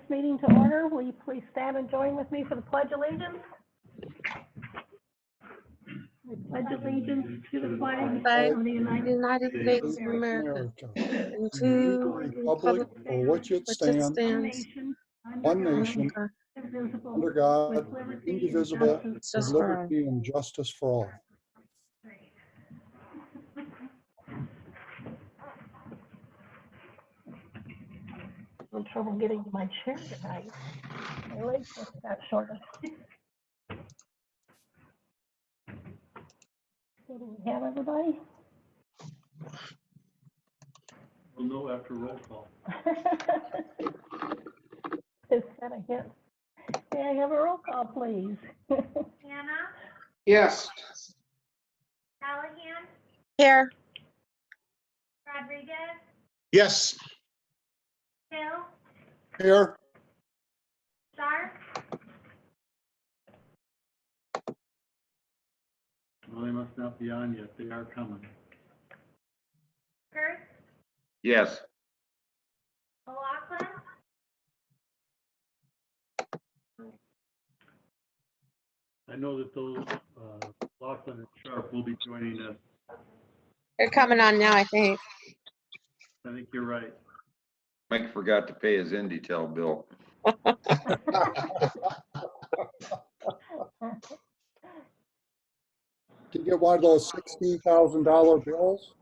meeting to order. Will you please stand and join with me for the Pledge of Allegiance? I pledge allegiance to the flag of the United States of America, and to the republic for which it stands, one nation, under God, indivisible, with liberty and justice for all. I'm in trouble getting to my chair tonight. My legs just got shorter. So do we have everybody? We'll know after roll call. Is that a hit? May I have a roll call, please? Hannah, Yes. Callahan, Here. Rodriguez, Yes. Hill, Here, Sharp, Well, they must not be on yet. They are coming. Kurtz, Yes. McLaughlin, I know that those, Laughlin and Sharp will be joining us. They're coming on now, I think. I think you're right. Mike forgot to pay his Indytel bill. to get one of those $16,000 bills.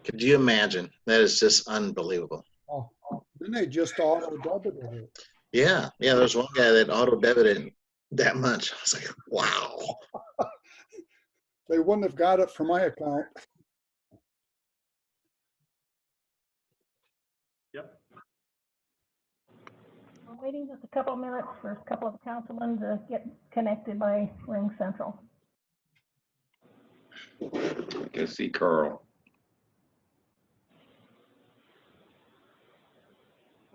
Could you imagine? That is just unbelievable. Oh, then they just auto debited it. Yeah, there was one guy that auto debited that much. I was like, wow. They wouldn't have got it from my account. Yep. I'm waiting just a couple minutes for a couple of councilmen to get connected by Ring Central. I can see Carl.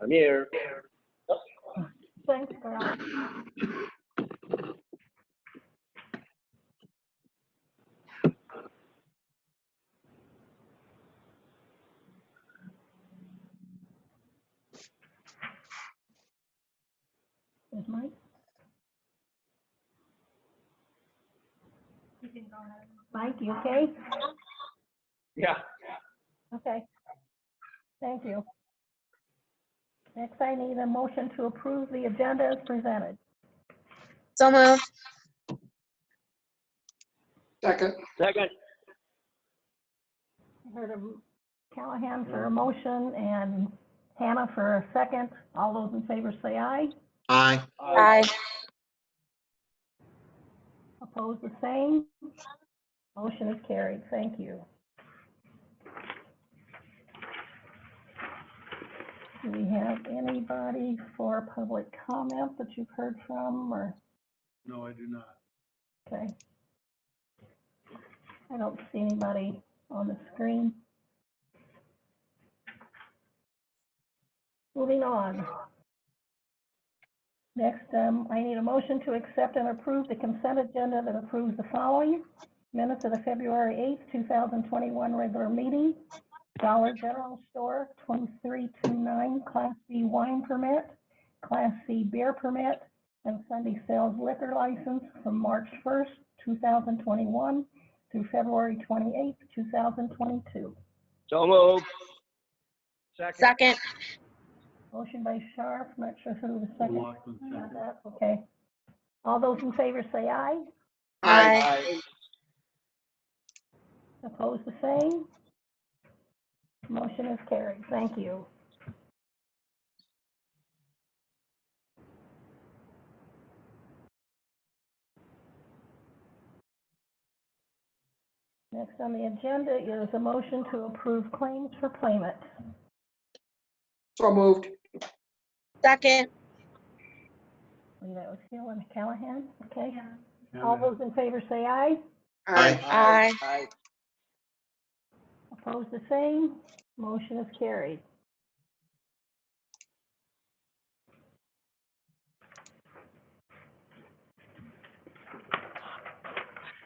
I'm here. Thanks, Carl. Is Mike? Mike, you okay? Yeah. Okay. Thank you. Next, I need a motion to approve the agenda as presented. So moved. Second. Second. I heard a Callahan for a motion and Hannah for a second. All those in favor say aye. Aye. Aye. Opposed, the same. Motion is carried. Thank you. Do we have anybody for public comment that you've heard from, or? No, I do not. Okay. I don't see anybody on the screen. Moving on. Next, I need a motion to accept and approve the consent agenda that approves the following. Minutes of the February 8th, 2021 regular meeting. Dollar General Store 2329 Class B wine permit, Class C beer permit, and Sunday sales liquor license from March 1st, 2021 through February 28th, 2022. So moved. Second. Second. Motion by Sharp, not sure who the second. Laughlin second. Okay. All those in favor say aye. Aye. Opposed, the same. Motion is carried. Thank you. Next on the agenda is a motion to approve claims for payment. So moved. Second. That was Hill and Callahan. Okay. And, All those in favor say aye. Aye. Aye. Aye. Opposed, the same. Motion is carried.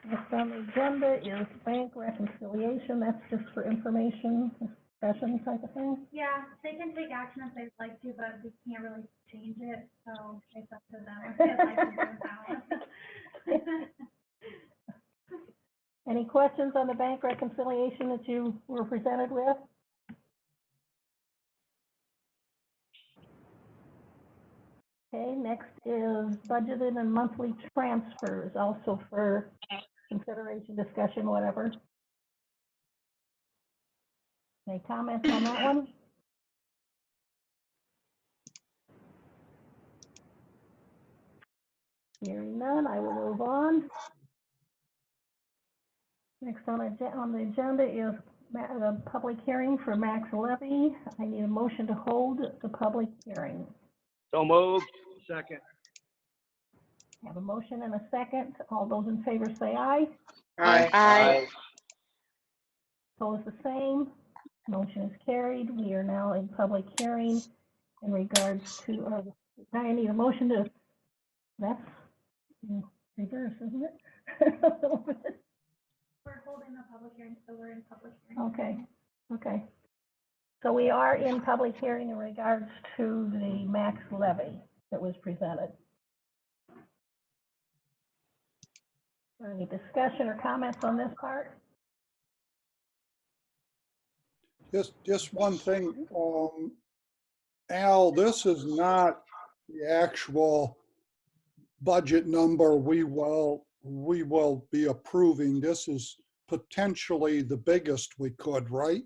Next on the agenda is bank reconciliation. That's just for information. discussion type of thing? Yeah, they can take action if they'd like to, but we can't really change it, so it's up to them if they'd like to do it that way. Any questions on the bank reconciliation that you were presented with? Okay, next is budgeted and monthly transfers, also for consideration, discussion, whatever. Any comments on that one? Hearing none, I will move on. Next on the agenda is the public hearing for max levy. I need a motion to hold the public hearing. So moved. Second. I have a motion and a second. All those in favor say aye. Aye. Opposed, the same. Motion is carried. We are now in public hearing in regards to, I need a motion to, that's in reverse, isn't it? We're holding the public hearing, so we're in public hearing. Okay. So we are in public hearing in regards to the max levy that was presented. Any discussion or comments on this part? Just one thing, Al, this is not the actual budget number we will be approving. This is potentially the biggest we could, right?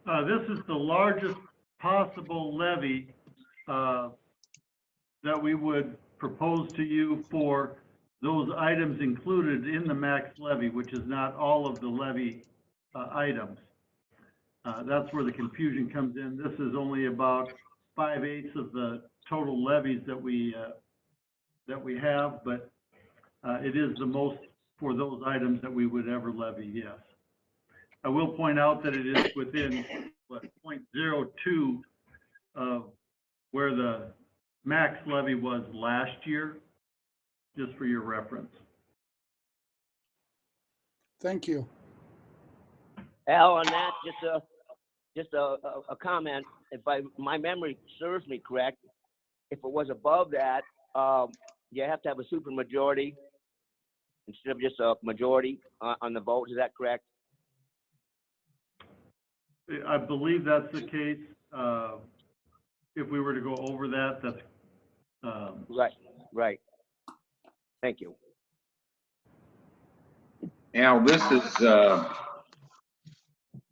This is the largest possible levy that we would propose to you for those items included in the max levy, which is not all of the levy items. That's where the confusion comes in. This is only about 5/8 of the total levies that we have, but it is the most for those items that we would ever levy, yes. I will point out that it is within, 0.02 of where the max levy was last year, just for your reference. Thank you. Al, on that, just a comment. If my memory serves me correct, if it was above that, you have to have a supermajority instead of just a majority on the vote. Is that correct? I believe that's the case. If we were to go over that, that's Right. Thank you. Al, this is,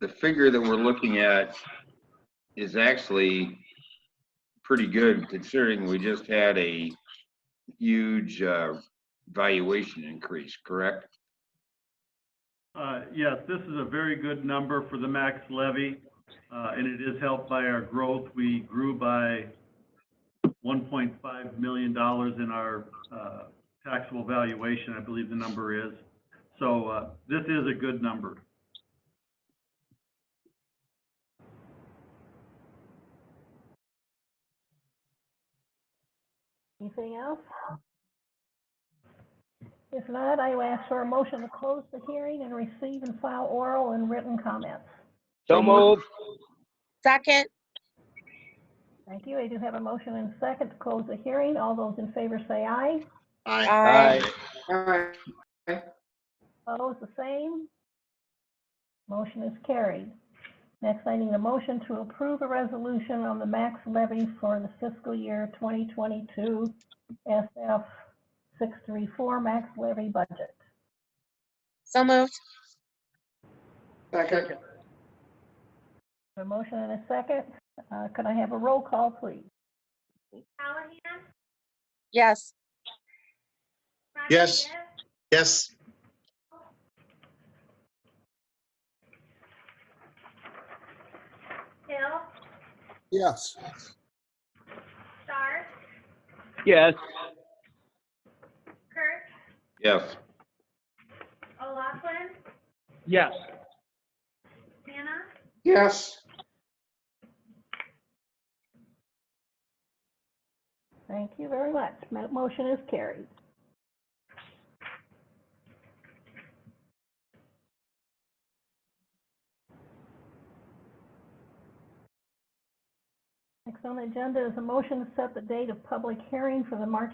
the figure that we're looking at is actually pretty good considering we just had a huge valuation increase, correct? Yes, this is a very good number for the max levy, and it is helped by our growth. We grew by $1.5 million in our taxable valuation, I believe the number is. So this is a good number. Anything else? If not, I will ask for a motion to close the hearing and receive and file oral and written comments. So moved. Second. Thank you. I do have a motion and a second to close the hearing. All those in favor say aye. Aye. Opposed, the same. Motion is carried. Next, I need a motion to approve a resolution on the max levy for the fiscal year 2022 SF 634 max levy budget. So moved. Second. A motion and a second. Could I have a roll call, please? Callahan? Yes. Yes. Rodriguez? Yes. Hill? Yes. Star? Yes. Kurt? Yes. O'Loughlin? Yes. Hannah? Yes. Thank you very much. Motion is carried. Next on the agenda is a motion to set the date of public hearing for March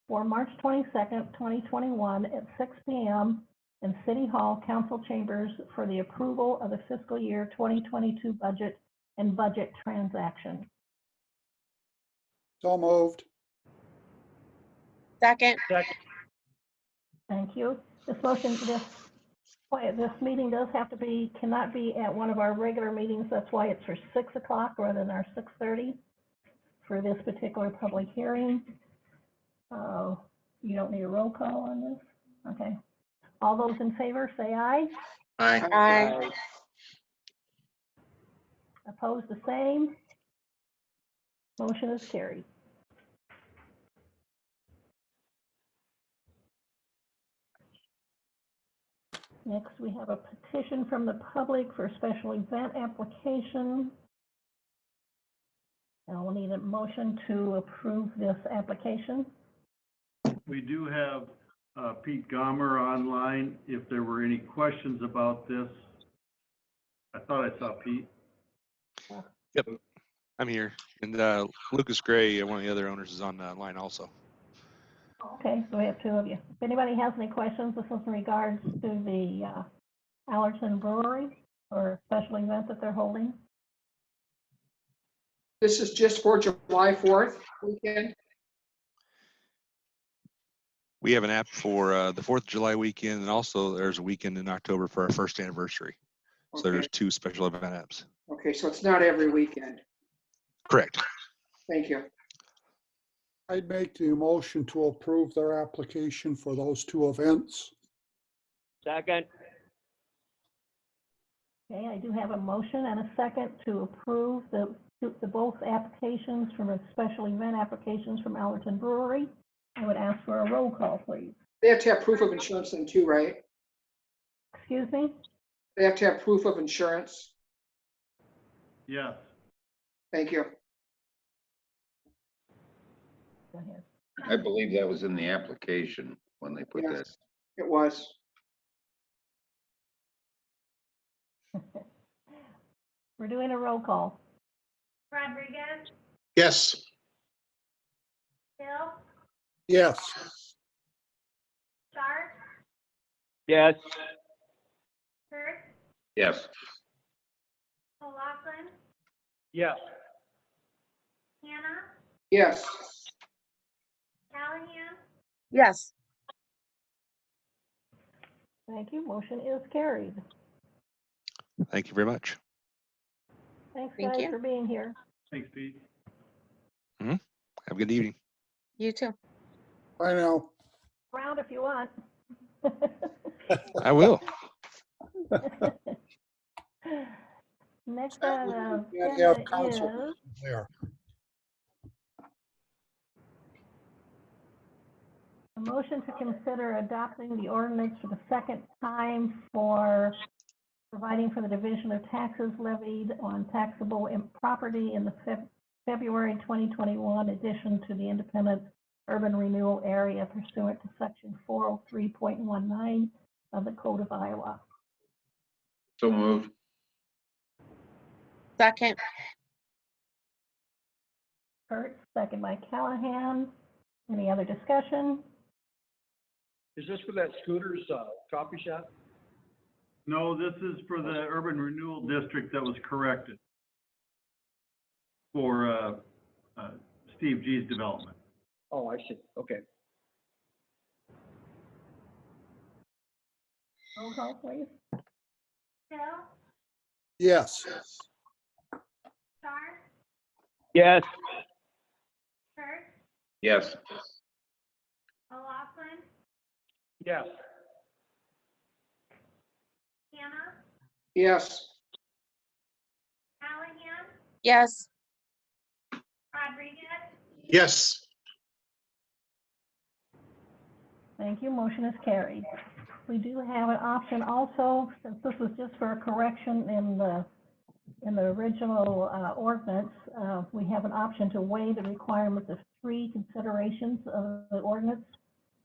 22nd, 2021 at 6 p.m. in City Hall Council Chambers for the approval of the fiscal year 2022 budget and budget transaction. So moved. Second. Thank you. This meeting cannot be at one of our regular meetings. That's why it's for 6 o'clock rather than our 6:30 for this particular public hearing. You don't need a roll call on this? Okay. All those in favor, say aye. Aye. Aye. Opposed, the same. Motion is carried. Next, we have a petition from the public for a special event application. And we'll need a motion to approve this application. We do have Pete Gomer online. If there were any questions about this, I thought I saw Pete. Yep, I'm here. And Lucas Gray, one of the other owners, is on the line also. Okay, so we have two of you. If anybody has any questions, this is in regards to the Allerton Brewery or special event that they're holding. This is just for July 4th weekend? We have an app for the 4th of July weekend, and also there's a weekend in October for our first anniversary. So there's 2 special event apps. Okay, so it's not every weekend. Correct. Thank you. I'd make the motion to approve their application for those 2 events. Second. Okay, I do have a motion and a second to approve the both applications from a special event applications from Allerton Brewery. I would ask for a roll call, please. They have to have proof of insurance then too, right? Excuse me? They have to have proof of insurance. Yes. Thank you. Go ahead. I believe that was in the application when they put Yes. this. It was. We're doing a roll call. Rodriguez, Yes. Hill, Yes. Sharp, Yes. Kurtz, Yes. O'Loughlin, Yes. Hannah, Yes. Callahan, Yes. Thank you. Motion is carried. Thank you very much. Thanks, Thank guys, you. for being here. Thanks, Pete. Have a good evening. You too. I know. Around if you want. I will. Next on the Can't have agenda council is there. a motion to consider adopting the ordinance for the second time for providing for the division of taxes levied on taxable property in the February 2021 addition to the independent urban renewal area pursuant to section 403.19 of the Code of Iowa. So moved. Second. Kurt, second by Callahan. Any other discussion? Is this for that Scooter's coffee shop? No, this is for the urban renewal district that was corrected for Steve G's development. Oh, I see. Okay. Roll call, please. Hill, Yes. Sharp, Yes. Kurtz, Yes. O'Loughlin, Yes. Hannah, Yes. Callahan, Yes. Rodriguez, Yes. Thank you. Motion is carried. We do have an option also, since this was just for a correction in the original ordinance, we have an option to waive the requirements of 3 considerations of the ordinance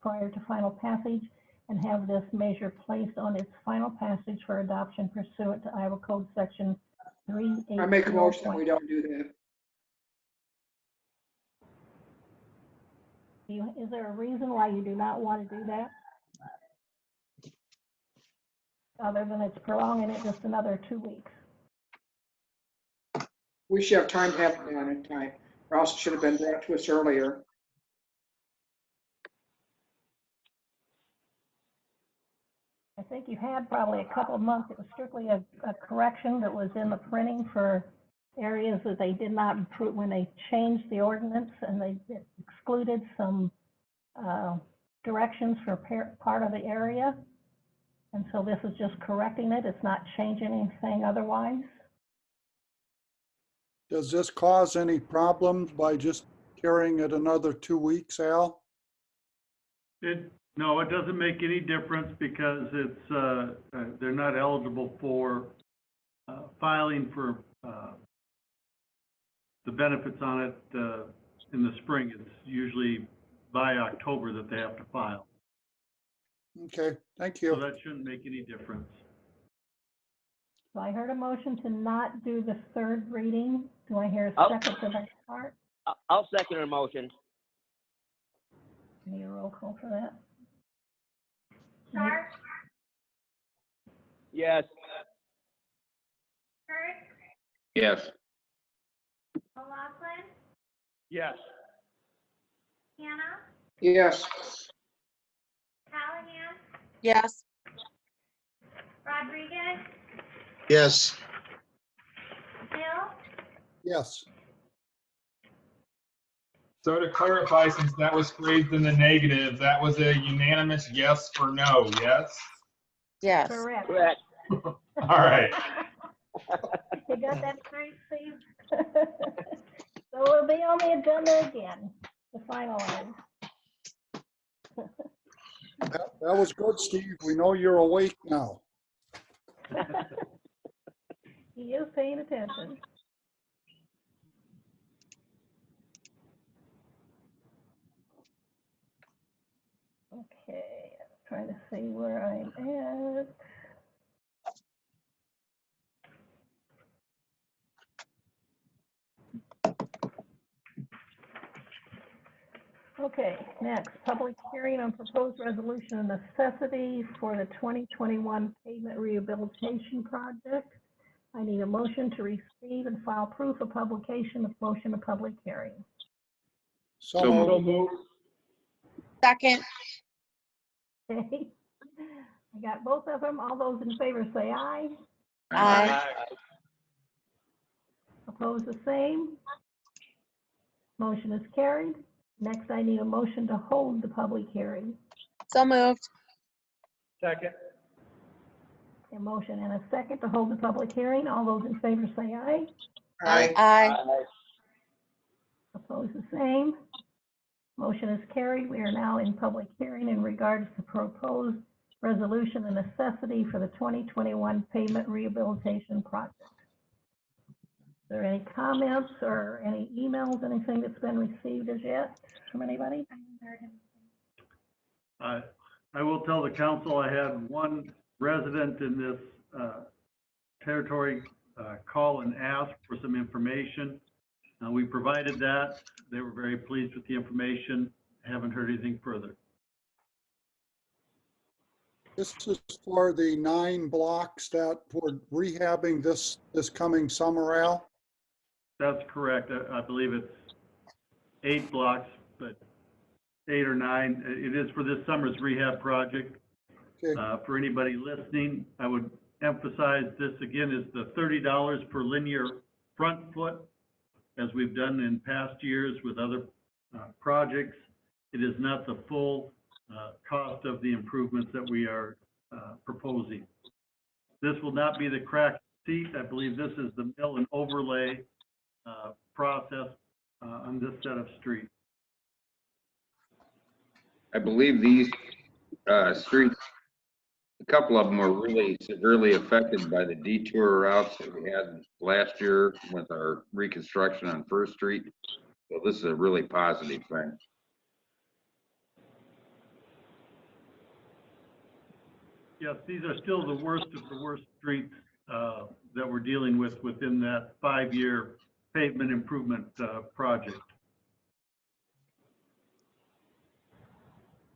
prior to final passage and have this measure placed on its final passage for adoption pursuant to Iowa Code Section 3. I make a motion that we don't do that. Is there a reason why you do not want to do that? Other than it's prolonging it just another 2 weeks? We should have time to have it done in time, or else it should have been brought to us earlier. I think you had probably a couple of months. It was strictly a correction that was in the printing for areas that they did not improve when they changed the ordinance, and they excluded some directions for part of the area. And so this is just correcting it. It's not changing anything otherwise. Does this cause any problems by just carrying it another 2 weeks, Al? No, it doesn't make any difference because it's, they're not eligible for filing for the benefits on it in the spring. It's usually by October that they have to file. Okay, thank So you. that shouldn't make any difference. So I heard a motion to not do the third reading. Do I hear a Oh. second to that part? I'll second her motion. Need a roll call for that? Sharp, Yes. Kurt, Yes. McLaughlin, Yes. Hannah, Yes, Callahan, Yes. Rodriguez, Yes. Bill, Yes, So to clarify, since that was phrased in the negative, that was a unanimous yes for no, yes? Yes. Correct. Correct. All right. You got that straight, Steve? So it'll be on the agenda again to finalize. that was good, Steve. We know you're awake now. He is paying attention. Okay, trying to see where I'm at. Okay, next, public hearing on proposed resolution of necessity for the 2021 pavement rehabilitation project. I need a motion to receive and file proof of publication of motion of public hearing. So So moved. So moved. Second. Okay, I got both of them. All those in favor say aye. Aye. Opposed, the same. Motion is carried. Next, I need a motion to hold the public hearing. So moved. Second. A motion and a second to hold the public hearing. All those in favor say aye. aye, Aye. Opposed, the same. Motion is carried. We are now in public hearing in regards to proposed resolution and necessity for the 2021 pavement rehabilitation project. Is there any comments or any emails, anything that's been received as yet from anybody? I will tell the council I had one resident in this territory call and ask for some information. We provided that. They were very pleased with the information. Haven't heard anything further. This is for the 9 blocks that we're rehabbing this coming summer, Al? That's correct. I believe it's 8 blocks, but 8 or 9. It is for this summer's rehab project. Okay. For anybody listening, I would emphasize this again is the $30 per linear front foot, as we've done in past years with other projects. It is not the full cost of the improvements that we are proposing. This will not be the crack seat. I believe this is the mill and overlay process on this set of streets. I believe these streets, a couple of them were really severely affected by the detour routes that we had last year with our reconstruction on First Street. So this is a really positive thing. Yes, these are still the worst of the worst streets that we're dealing with within that 5-year pavement improvement project.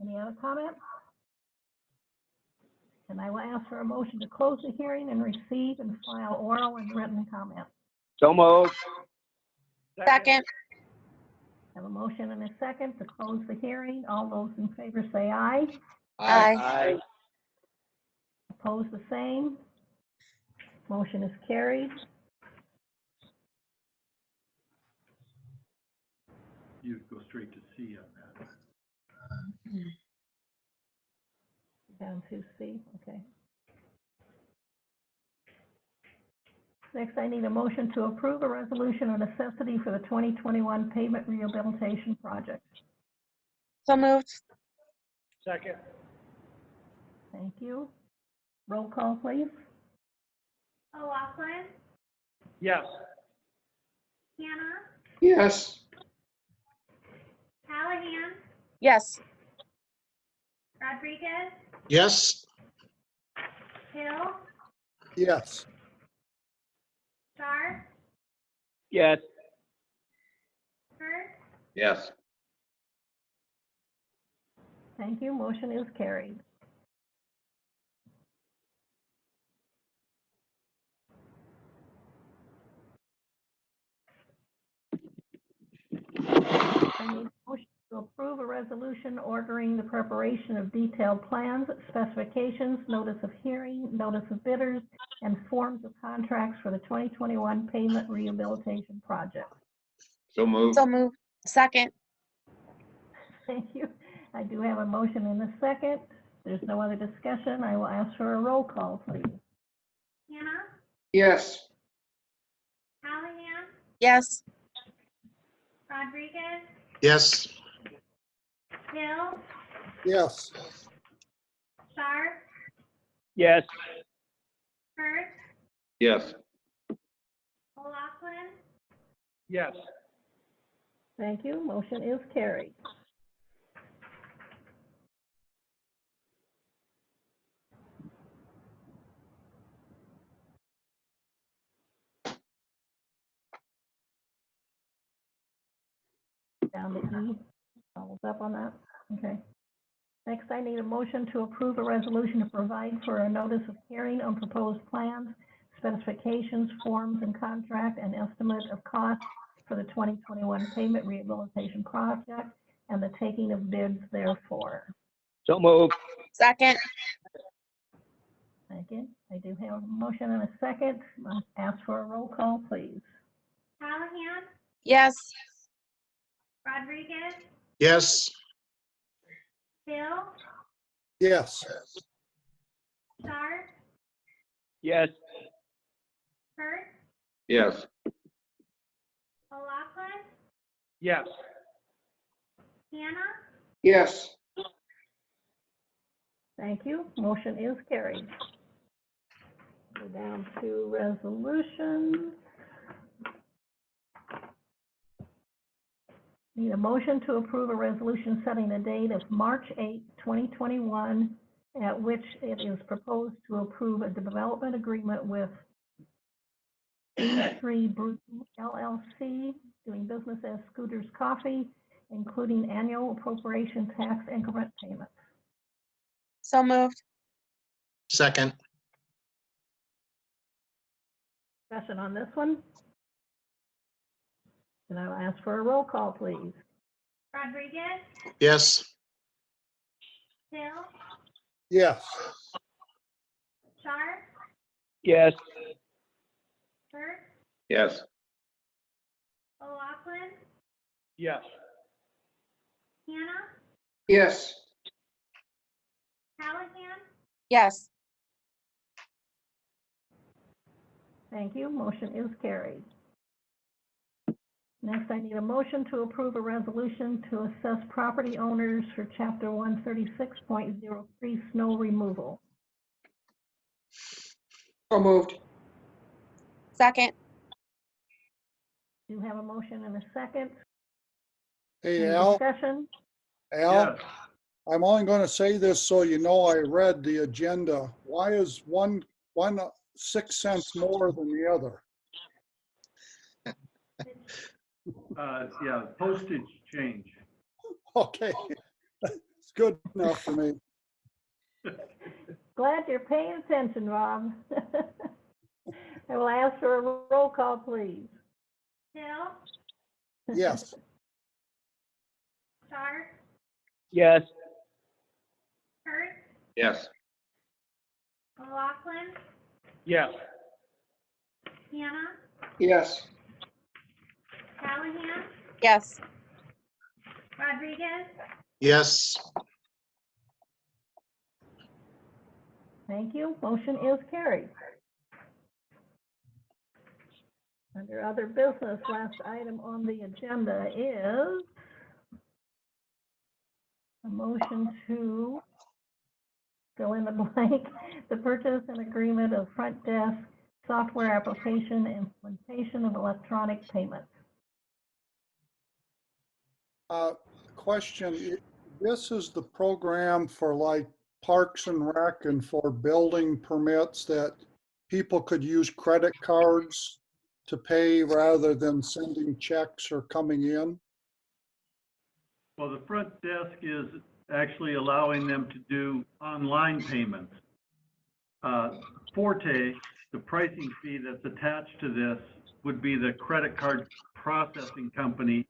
Any other comments? And I will ask for a motion to close the hearing and receive and file oral and written comments. So moved. Second. I have a motion and a second to close the hearing. All those in favor say aye. Aye. Aye. Opposed, the same. Motion is carried. You go straight to C on that. Down to C, okay. Next, I need a motion to approve a resolution of necessity for the 2021 pavement rehabilitation project. So moved. Second. Thank you. Roll call, please. O'Loughlin, Yes. Hannah, Yes. Callahan, Yes. Rodriguez, Yes. Hill, Yes. Star, Yes. Hurd, Yes. Thank you. Motion is carried. I need a motion to approve a resolution ordering the preparation of detailed plans, specifications, notice of hearing, notice of bidders, and forms of contracts for the 2021 pavement rehabilitation project. So moved. So moved. Second. Thank you. I do have a motion in a second. There's no other discussion. I will ask for a roll call, please. Hannah, Yes. Callahan, Yes. Rodriguez, Yes. Hill, Yes. Star, Yes. Hurd, Yes. O'Loughlin, Yes. Thank you. Motion is carried. Down to E. Follows up on that. Okay. Next, I need a motion to approve a resolution to provide for a notice of hearing on proposed plans, specifications, forms, and contract, and estimate of costs for the 2021 pavement rehabilitation project and the taking of bids therefore. So moved. Second. Thank you. I do have a motion and a second. I'll ask for a roll call, please. Callahan, Yes. Rodriguez, Yes. Hill, Yes. Star, Yes. Hurd, Yes. O'Loughlin, Yes. Hannah, Yes. Thank you. Motion is carried. Go down to resolutions. Need a motion to approve a resolution setting the date of March 8, 2021, at which it is proposed to approve a development agreement with B3 Brew LLC, doing business as Scooters Coffee, including annual appropriation tax increment payments. So moved. Second. Discussion on this one? And I'll ask for a roll call, please. Rodriguez, Yes. Hill, Yes. Star, Yes. Hurd, Yes. O'Loughlin, Yes. Hannah, Yes. Callahan, Yes. Thank you. Motion is carried. Next, I need a motion to approve a resolution to assess property owners for Chapter 136.03 snow removal. So moved. Second. Do you have a motion and a second? Hey, Any Al, discussion? Al, Yes. I'm only going to say this so you know I read the agenda. Why is one 6 cents more than the other? Yeah, postage change. Okay. good enough for me. Glad you're paying attention, Rob. I will ask for a roll call, please. Hill, Yes. Stark, Yes. Hurt, Yes. McLaughlin, Yes. Hannah, Yes. Callahan, Yes. Rodriguez, Yes. Thank you. Motion is carried. Under other business, last item on the agenda is a motion to fill in the blank, the purchase and agreement of front desk software application implementation of electronic payments. Question, this is the program for like Parks and Rec and for building permits that people could use credit cards to pay rather than sending checks or coming in? Well, the front desk is actually allowing them to do online payments. Forte, the pricing fee that's attached to this would be the credit card processing company.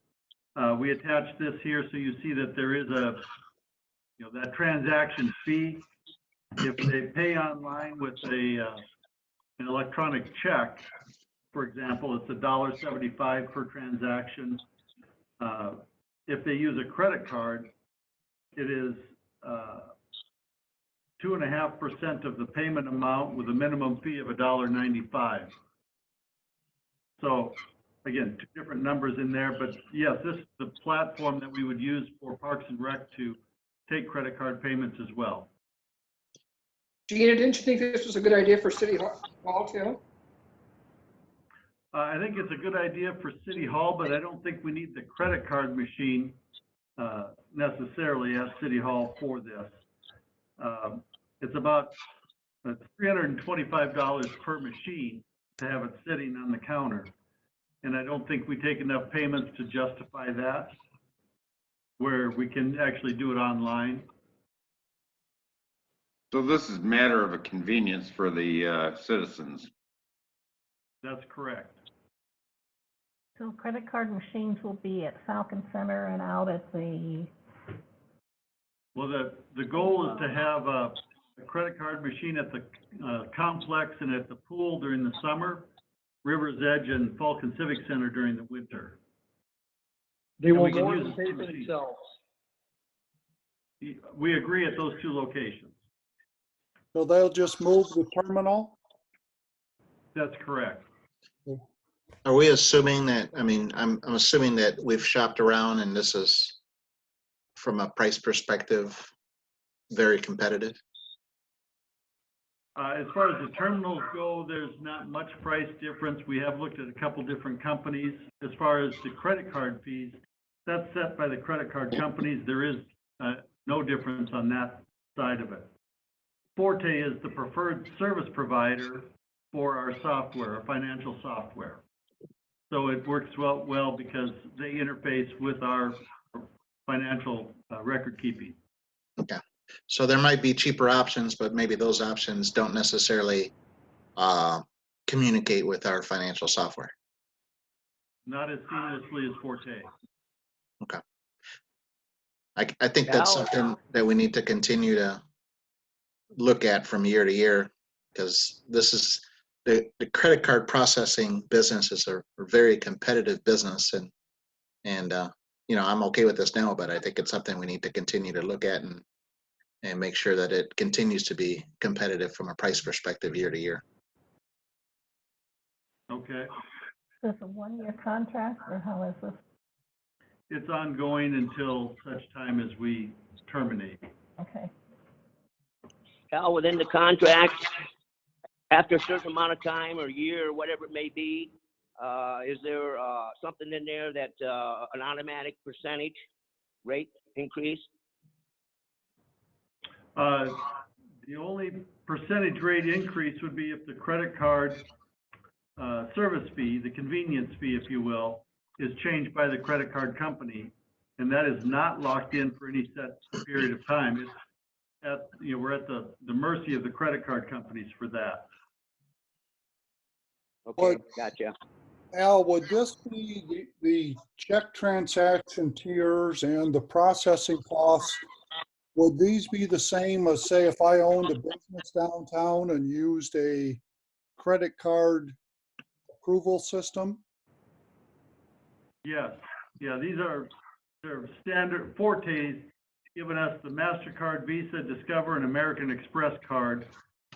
We attached this here so you see that there is a, that transaction fee. If they pay online with an electronic check, for example, it's $1.75 per transaction. If they use a credit card, it is 2.5% of the payment amount with a minimum fee of $1.95. So again, two different numbers in there, but yes, this is the platform that we would use for Parks and Rec to take credit card payments as well. Gina, didn't you think this was a good idea for City Hall too? I think it's a good idea for City Hall, but I don't think we need the credit card machine necessarily at City Hall for this. It's about $325 per machine to have it sitting on the counter. And I don't think we take enough payments to justify that, where we can actually do it online. So this is a matter of a convenience for the citizens. That's correct. So credit card machines will be at Falcon Center and out at the... Well, the goal is to have a credit card machine at the complex and at the pool during the summer, River's Edge and Falcon Civic Center during the winter. They And will we can more use than the pay same for machine. themselves. We agree at those two locations. So they'll just move the terminal? That's correct. Are we assuming that, I mean, I'm assuming that we've shopped around and this is, from a price perspective, very competitive? As far as the terminals go, there's not much price difference. We have looked at a couple different companies. As far as the credit card fees, that's set by the credit card companies. There is no difference on that side of it. Forte is the preferred service provider for our software, our financial software. So it works well because they interface with our financial record keeping. Okay. So there might be cheaper options, but maybe those options don't necessarily communicate with our financial software. Not as seamlessly as Forte. Okay. I think that's something that we need to continue to look at from year to year, because this is the credit card processing business is a very competitive business, and you know, I'm okay with this now, but I think it's something we need to continue to look at and make sure that it continues to be competitive from a price perspective year to year. Okay. Is this a one-year contract or how is this? It's ongoing until such time as we terminate. Okay. Al, within the contract, after a certain amount of time or year or whatever it may be, is there something in there that an automatic percentage rate increase? The only percentage rate increase would be if the credit card service fee, the convenience fee, if you will, is changed by the credit card company. and that is not locked in for any set period of time. It's at, we're at the mercy of the credit card companies for that. Okay, gotcha. Al, would this be the check transaction tiers and the processing costs? Would these be the same as, say, if I owned a business downtown and used a credit card approval system? Yes, yeah, they're standard Fortes, giving us the MasterCard, Visa, Discover, and American Express card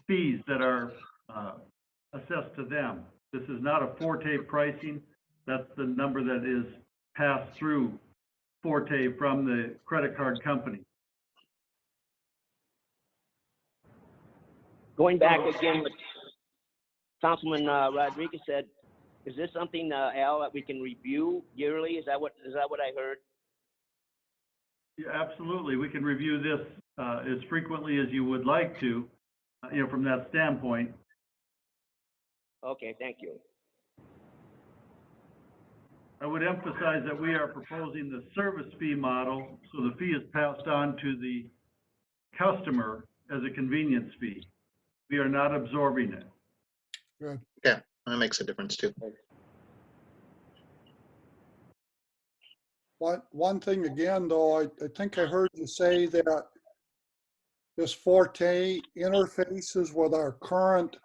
fees that are assessed to them. This is not a Forte pricing. That's the number that is passed through Forte from the credit card company. Going back again, what Councilman Rodriguez said, is this something, Al, that we can review yearly? Is that what I heard? Yeah, absolutely. We can review this as frequently as you would like to, from that standpoint. Okay, thank you. I would emphasize that we are proposing the service fee model, so the fee is passed on to the customer as a convenience fee. We are not absorbing it. Good. Yeah, that makes a difference too. One thing again, though, I think I heard you say that this Forte interfaces with our current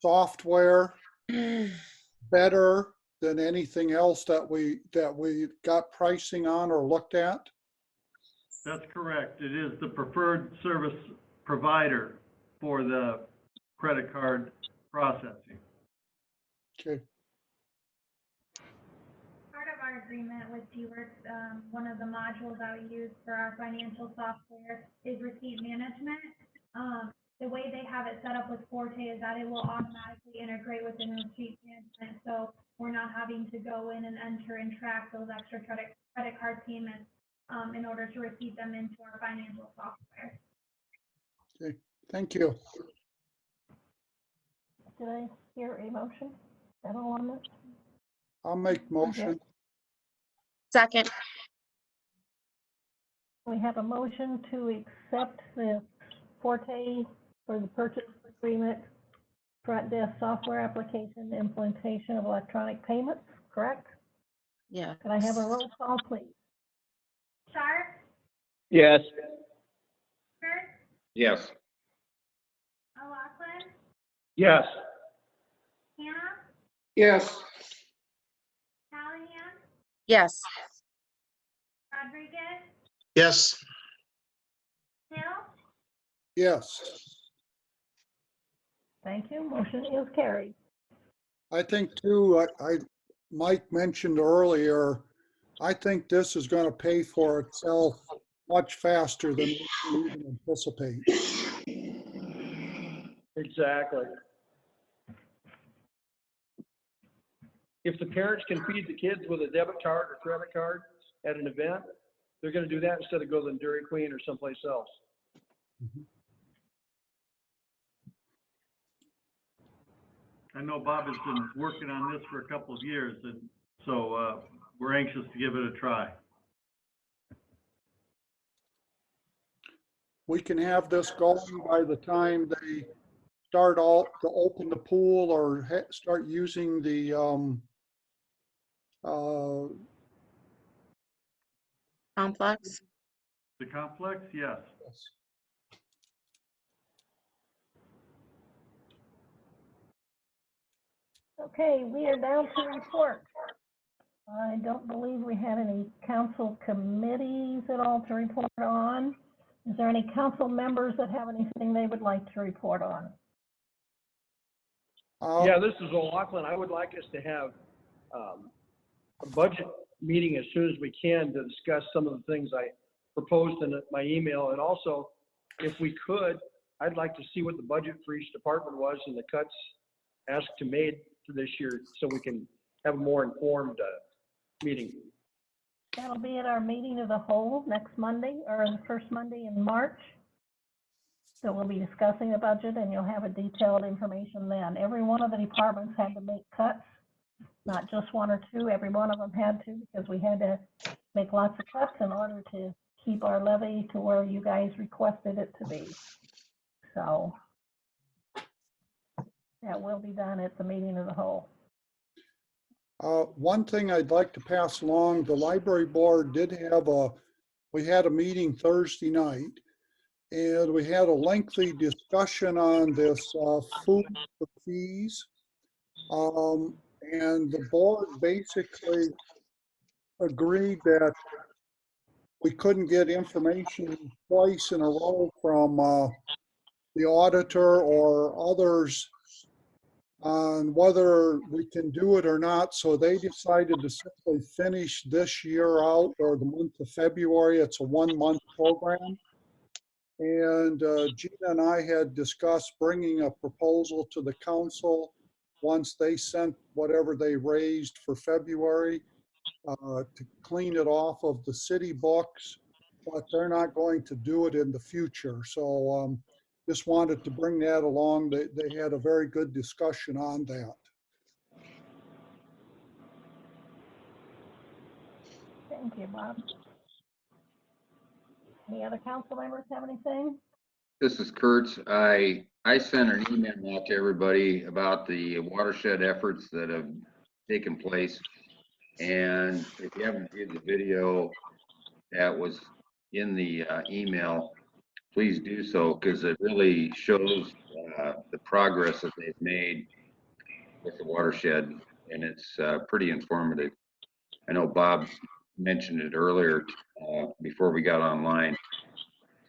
software better than anything else that we got pricing on or looked at? That's correct. It is the preferred service provider for the credit card processing. Okay. Part of our agreement with G-Works, one of the modules that we use for our financial software is receipt management. The way they have it set up with Forte is that it will automatically integrate within receipt management. So we're not having to go in and enter and track those extra credit card payments in order to receive them into our financial software. Okay. Thank you. Did I hear a motion? Is that all on this? I'll make motion. Second. We have a motion to accept the Forte for the purchase agreement, front desk software application, implementation of electronic payments, correct? Yeah. Can I have a roll call, please? Sharp, Yes. Kurt, Yes. O'Loughlin, Yes. Hannah, Yes. Callahan, Yes. Rodriguez, Yes, Hill, Yes. Thank you. Motion is carried. I think too, Mike mentioned earlier, I think this is going to pay for itself much faster than we can even anticipate. Exactly. If the parents can feed the kids with a debit card or credit card at an event, they're going to do that instead of go to the Dairy Queen or someplace else. I know Bob has been working on this for a couple of years, and so we're anxious to give it a try. We can have this going by the time they start to open the pool or start using the Complex. The complex, yes. Okay, we are down to reports. I don't believe we had any council committees at all to report on. Is there any council members that have anything they would like to report on? Yeah, this is O'Loughlin. I would like us to have a budget meeting as soon as we can to discuss some of the things I proposed in my email. And also, if we could, I'd like to see what the budget for each department was and the cuts asked to made for this year so we can have a more informed meeting. That'll be at our meeting of the whole next Monday, or the first Monday in March. So we'll be discussing the budget and you'll have a detailed information then. Every one of the departments had to make cuts not just one or two, every one of them had to, because we had to make lots of cuts in order to keep our levy to where you guys requested it to be. So that will be done at the meeting of the whole. One thing I'd like to pass along, the library board did have we had a meeting Thursday night, and we had a lengthy discussion on this food for fees. And the board basically agreed that we couldn't get information twice in a row from the auditor or others on whether we can do it or not. So they decided to simply finish this year out, or the month of February. It's a 1-month program. And Gina and I had discussed bringing a proposal to the council once they sent whatever they raised for February to clean it off of the city books, but they're not going to do it in the future. So just wanted to bring that along. They had a very good discussion on that. Thank you, Bob. Any other council members have anything? This is Kurtz. I sent an email out to everybody about the watershed efforts that have taken place. And if you haven't viewed the video that was in the email, please do so, because it really shows the progress that they've made with the watershed, and it's pretty informative. I know Bob mentioned it earlier before we got online.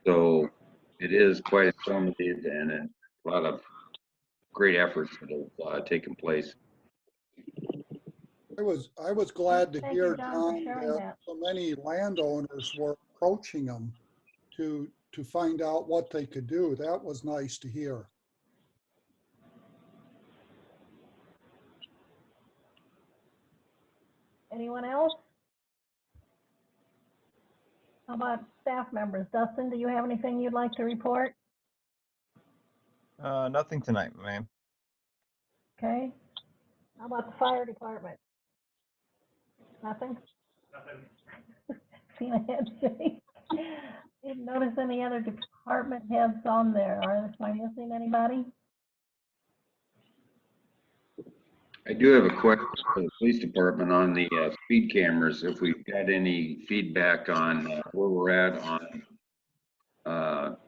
So it is quite informative, and a lot of great efforts that have taken place. I was glad to Thank hear, you, John, for John, sharing that that. so many landowners were approaching them to find out what they could do. That was nice to hear. Anyone else? How about staff members? Dustin, do you have anything you'd like to report? Nothing tonight, ma'am. Okay. How about the fire department? Nothing? Nothing. Seen a head shake. Didn't notice any other department heads on there. Am I missing anybody? I do have a question for the police department on the speed cameras. If we've got any feedback on where we're at on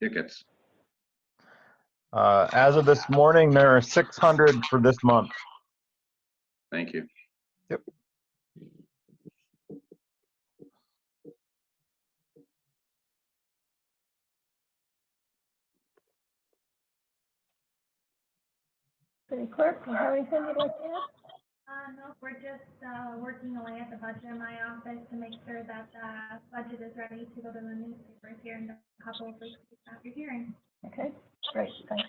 tickets. As of this morning, there are 600 for this month. Thank you. Yep. City clerk, do you have anything you'd like to add? No, we're just working away at the budget in my office to make sure that the budget is ready to go to the newspapers here in a couple of weeks after hearing. Okay, great, thanks.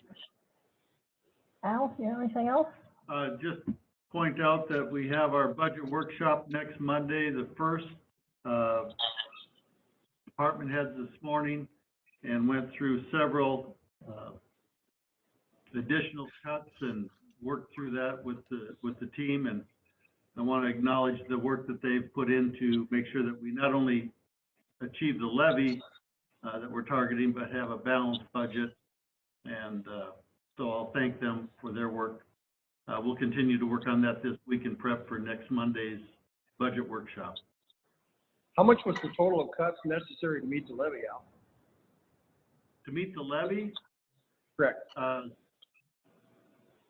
Al, you have anything else? Just point out that we have our budget workshop next Monday, the 1st. Department heads this morning and went through several additional cuts and worked through that with the team. And I want to acknowledge the work that they've put in to make sure that we not only achieve the levy that we're targeting, but have a balanced budget. And so I'll thank them for their work. We'll continue to work on that this week in prep for next Monday's budget workshop. How much was the total of cuts necessary to meet the levy, Al? To meet the levy? Correct.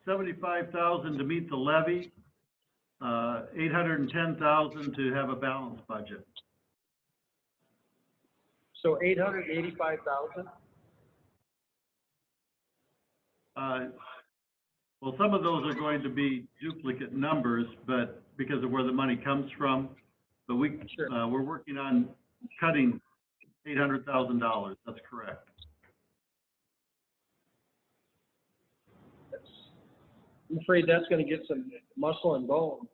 75,000 to meet the levy, 810,000 to have a balanced budget. So 885,000? Well, some of those are going to be duplicate numbers, but because of where the money comes from, but we're working on cutting $800,000. That's correct. I'm afraid that's going to get some muscle and bone.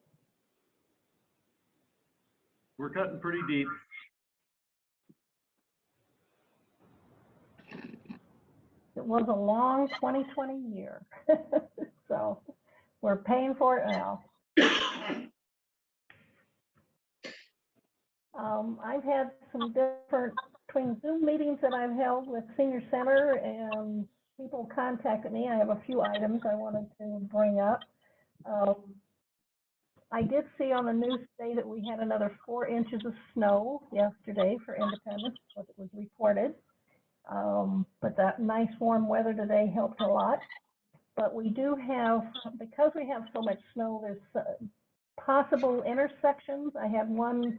We're cutting pretty deep. It was a long 2020 year. So we're paying for it now. I've had some different, between Zoom meetings that I've held with Senior Center and people contacted me. I have a few items I wanted to bring up. I did see on the news today that we had another 4 inches of snow yesterday for Independence, what it was reported. But that nice warm weather today helped a lot. But we do have, because we have so much snow, there's possible intersections. I had one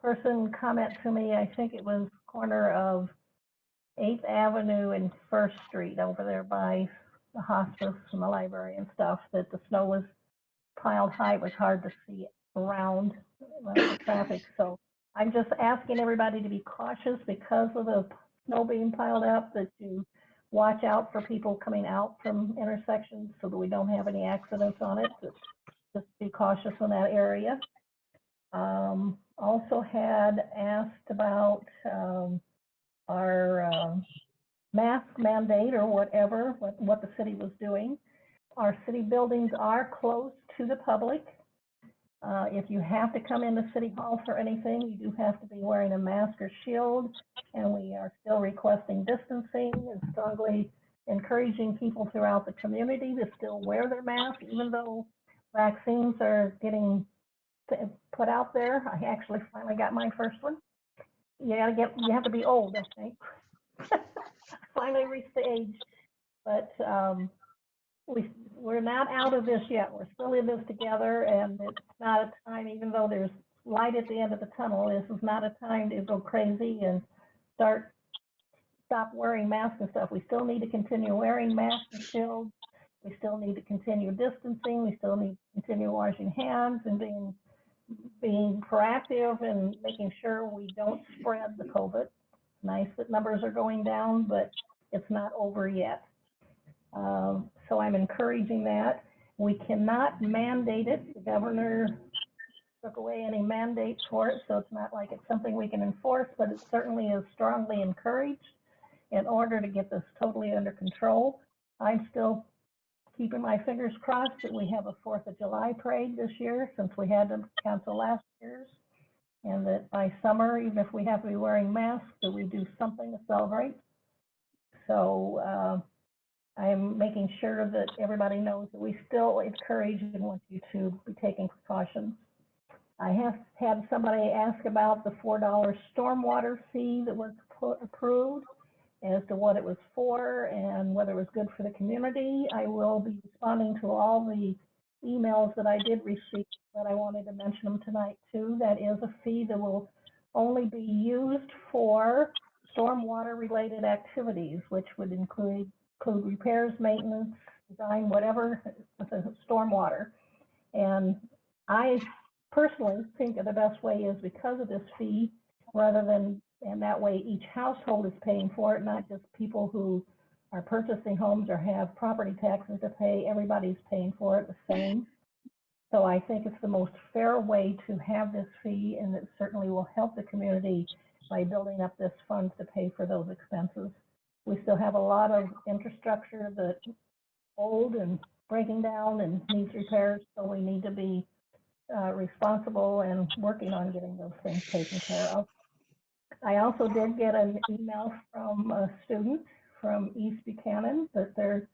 person comment to me, I think it was corner of 8th Avenue and 1st Street over there by the hospice and the library and stuff, that the snow was piled high. It was hard to see around the traffic. So I'm just asking everybody to be cautious because of the snow being piled up, that you watch out for people coming out from intersections so that we don't have any accidents on it. Just be cautious in that area. Also had asked about our mask mandate or whatever, what the city was doing. Our city buildings are closed to the public. If you have to come into City Hall for anything, you do have to be wearing a mask or shield, and we are still requesting distancing and strongly encouraging people throughout the community to still wear their mask, even though vaccines are getting put out there. I actually finally got my first one. You have to be old, I think. Finally reached the age, but we're not out of this yet. We're still in this together, and it's not a time, even though there's light at the end of the tunnel, this is not a time to go crazy and stop wearing masks and stuff. We still need to continue wearing masks and shields. We still need to continue distancing. We still need to continue washing hands and being proactive and making sure we don't spread the COVID. Nice that numbers are going down, but it's not over yet. So I'm encouraging that. We cannot mandate it. The governor took away any mandates for it, so it's not like it's something we can enforce, but it certainly is strongly encouraged in order to get this totally under control. I'm still keeping my fingers crossed that we have a 4th of July parade this year, since we had to cancel last year's, and that by summer, even if we have to be wearing masks, that we do something to celebrate. So I'm making sure that everybody knows that we still encourage and want you to be taking precautions. I have had somebody ask about the $4 stormwater fee that was approved, as to what it was for and whether it was good for the community. I will be responding to all the emails that I did receive, but I wanted to mention them tonight too. That is a fee that will only be used for stormwater related activities, which would include repairs, maintenance, design, whatever with the stormwater. And I personally think that the best way is because of this fee, rather than, and that way each household is paying for it, not just people who are purchasing homes or have property taxes to pay. Everybody's paying for it the same. So I think it's the most fair way to have this fee, and it certainly will help the community by building up this fund to pay for those expenses. We still have a lot of infrastructure that's old and breaking down and needs repairs, so we need to be responsible and working on getting those things taken care of. I also did get an email from a student from East Buchanan that their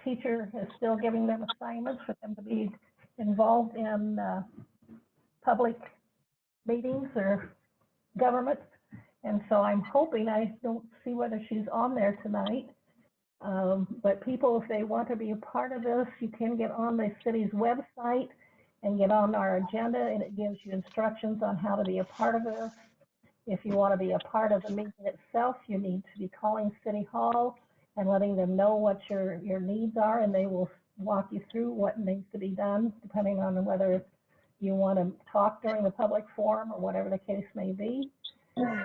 teacher is still giving them assignments for them to be involved in public meetings or government. And so I'm hoping, I don't see whether she's on there tonight, but people, if they want to be a part of this, you can get on the city's website and get on our agenda, and it gives you instructions on how to be a part of this. If you want to be a part of the meeting itself, you need to be calling City Hall and letting them know what your needs are, and they will walk you through what needs to be done, depending on whether you want to talk during the public forum or whatever the case may be.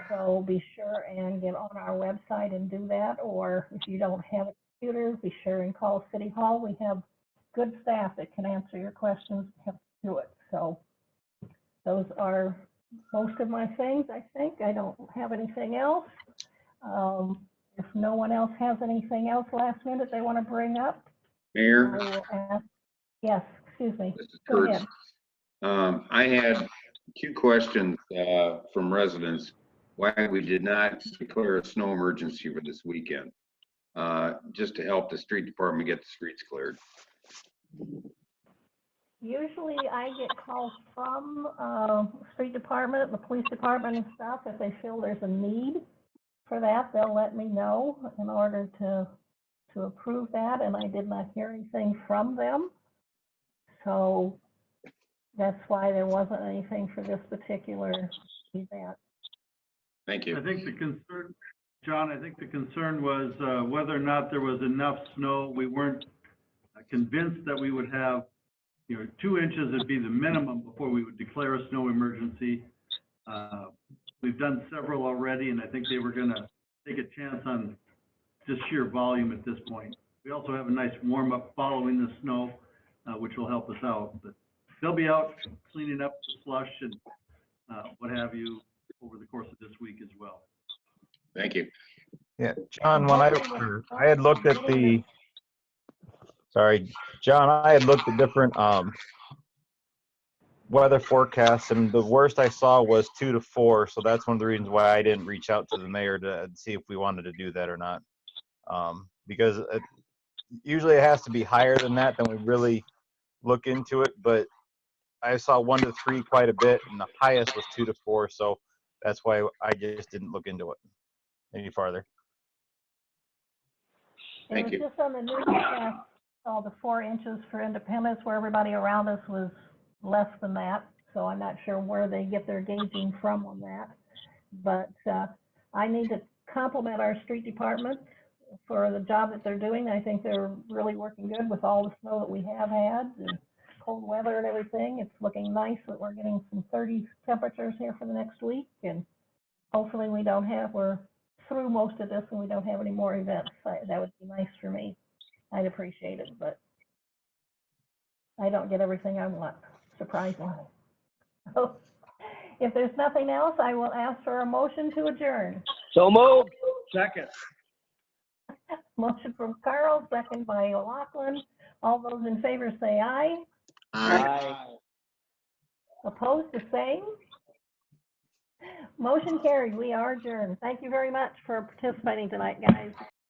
So be sure and get on our website and do that, or if you don't have a computer, be sure and call City Hall. We have good staff that can answer your questions and do it. So those are most of my things, I think. I don't have anything else. If no one else has anything else last minute they want to bring up, Mayor? I will ask. Yes, excuse me. This is Go Kurt. ahead. I had Two questions from residents. Why we did not declare a snow emergency for this weekend, just to help the street department get the streets cleared. Usually I get calls from street department, the police department and stuff. If they feel there's a need for that, they'll let me know in order to approve that, and I did not hear anything from them. So that's why there wasn't anything for this particular event. Thank you. I think the concern, John, I think the concern was whether or not there was enough snow. We weren't convinced that we would have, 2 inches would be the minimum before we would declare a snow emergency. We've done several already, and I think they were gonna take a chance on just sheer volume at this point. We also have a nice warm up following the snow, which will help us out, but they'll be out cleaning up the slush and what have you over the course of this week as well. Thank you. Yeah, John, when I had looked at the, sorry, John, I had looked at different weather forecasts, and the worst I saw was 2 to 4. So that's one of the reasons why I didn't reach out to the mayor to see if we wanted to do that or not. Because usually it has to be higher than that, then we really look into it. But I saw 1 to 3 quite a bit, and the highest was 2 to 4. So that's why I just didn't look into it any farther. Thank you. It was just on the news, all the 4 inches for Independence, where everybody around us was less than that. So I'm not sure where they get their gauging from on that. But I need to compliment our street department for the job that they're doing. I think they're really working good with all the snow that we have had and cold weather and everything. It's looking nice that we're getting some 30 temperatures here for the next week, and hopefully we're through most of this and we don't have any more events. That would be nice for me. I'd appreciate it, but I don't get everything I want, surprisingly. So if there's nothing else, I will ask for a motion to adjourn. So moved. Second. Motion from Carl, second by Lachlan. All those in favor say aye. Aye. Opposed, the same. Motion carried. We are adjourned. Thank you very much for participating tonight, guys.